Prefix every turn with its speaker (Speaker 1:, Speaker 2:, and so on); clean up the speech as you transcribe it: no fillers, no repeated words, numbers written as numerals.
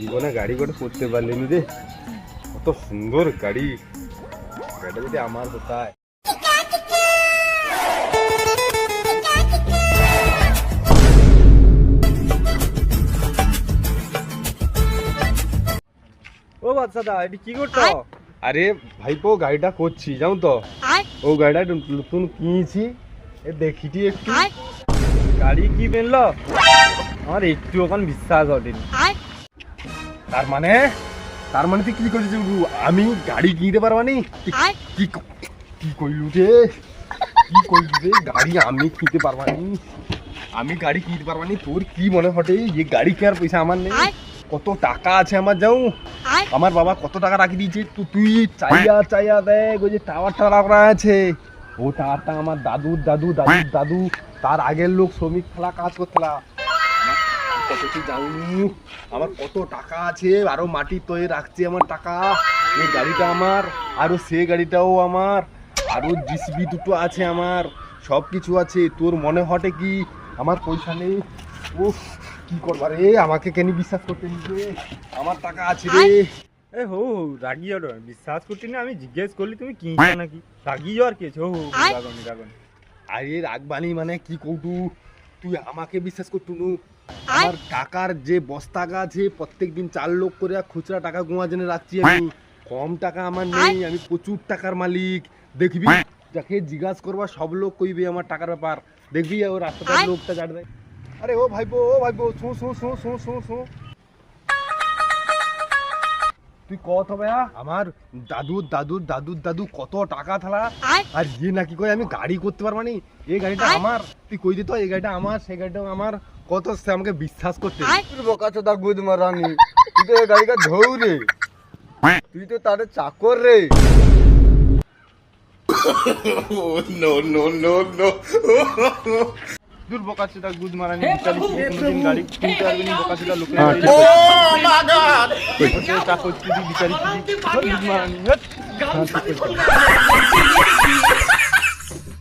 Speaker 1: জীবনে গাড়ি করে করতে পারলিনি রে, কত সুন্দর গাড়ি, গাড়িটা যদি আমার কোথায়। ও বাচ্চাদা এটি কি করছো? আরে ভাইপো গাড়িটা করছি জানো তো, ও গাড়িটা নতুন কিনেছি, দেখিটি একটু গাড়ি কি বেনলো, আমার একটু ওখানে বিশ্বাস হয়নি। তার মানে তুই কি করছিস? আমি গাড়ি কিনতে পারবানি? কি কইলু রে, কি কইলু রে? গাড়ি আমি কিনতে পারবানি, আমি গাড়ি কিনতে পারবানি? তোর কি মনে হটে এই গাড়ি কেনার পয়সা আমার নেই? কত টাকা আছে আমার, যাও আমার বাবা কত টাকা রাখি দিয়েছে, তুই চাইয়া দেখ ওই যে টাওয়ারটা করা আছে, ও টাওয়ারটা আমার দাদুর দাদু দাদুর দাদু তার আগের লোক শ্রমিক ফেলা কাজ করতেলা। কত তুই যাওনি, আমার কত টাকা আছে, আরো মাটি তৈরি রাখছে আমার টাকা, এই গাড়িটা আমার, আরো সে গাড়িটাও আমার, আরো জিসিবি দুটো আছে আমার, সব কিছু আছে। তোর মনে হটে কি আমার পয়সা নেই? ও কি করবা রে, আমাকে কেন বিশ্বাস করতে নিবে? আমার টাকা আছে রে। এ হো রাগি আর বিশ্বাস করতে না, আমি জিজ্ঞেস করলি তুমি কিনছো নাকি, রাগি আর কি আছে? হো রাগনি রাগনি, আরে রাগবানি মানে কি কৌটু, তুই আমাকে বিশ্বাস করতু নু? আমার টাকার যে বস্তাকা আছে, প্রত্যেকদিন 4 লোক করে খুচরা টাকা গোয়া জেনে রাখছি আমি, কম টাকা আমার নেই, আমি প্রচুর টাকার মালিক। দেখবি যাকে জিজ্ঞাসা করবা সব লোক কইবে আমার টাকার ব্যাপার, দেখবি ও রাস্তাটার লোকটা জাট দেয়। আরে ও ভাইবো শু শু শু শু শু শু, তুই কত ভাইয়া আমার দাদুর দাদুর দাদুর দাদু কত টাকা থালা, আর ইয়ে নাকি কই আমি গাড়ি করতে পারবানি, এই গাড়িটা আমার, তুই কই দিত এই গাড়িটা আমার, সেই গাড়িটাও আমার, কত সে আমাকে বিশ্বাস করতে।
Speaker 2: বোকাচোদা গুদ মারানি, তুই তো এই গাড়িটা ধৌ রে, তুই তো তার চাকর রে।
Speaker 1: নো নো নো নো, দূর বোকাচোদা গুদ মারানি, বিচারি কোনদিন গাড়ি কিনতে পারবি না, বোকাচোদা লোকের গাড়ি ও মাই গড, ওই চাকর তুই বিচারি গুদ মারানি।